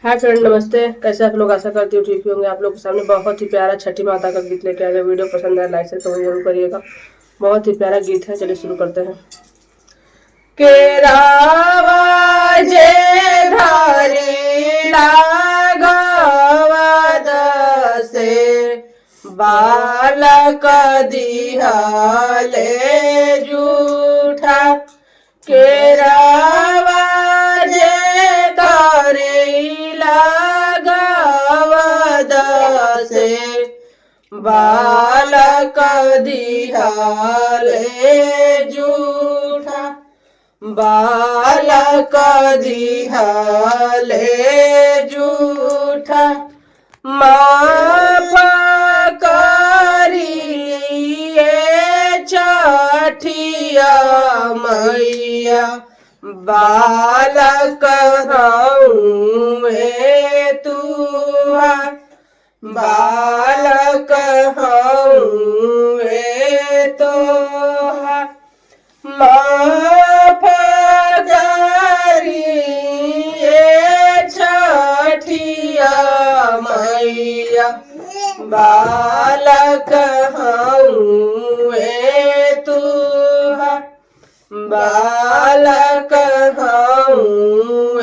Hi friend, नमस्ते। कैसे आप लोग? आशा करती हूँ ठीक ही होंगे। आप लोग के सामने बहुत ही प्यारा छठी माता का गीत लेके आ गए। वीडियो पसंद आए लाइक से कमेंट जरूर करिएगा। बहुत ही प्यारा गीत है। चलिए शुरू करते हैं। केरावा जे धरे लागवद से बालक दिहले जूठा। केरावा जे धरे लागवद से बालक दिहले जूठा। बालक दिहले जूठा। माफ करिए छठिया मैया, बालक हऊँ तुहा। बालक हऊँ तोहा। माफ करिए छठिया मैया, बालक हऊँ तुहा। बालक हऊँ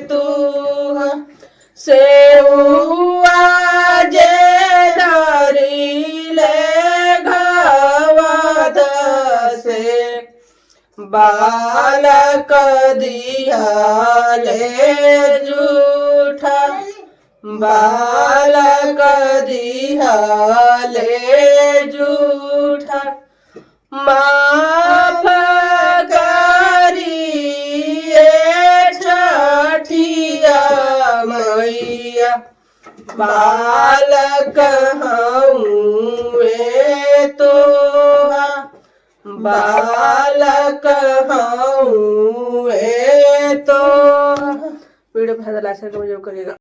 तुहा। सेउआ जे धरिले घवद से बालक दिहले जूठा। बालक दिहले जूठा। माफ करिए छठिया मैया, बालक हऊँ तोहा। बालक हऊँ तोहा। वीडियो पसंद आए लाइक करिएगा।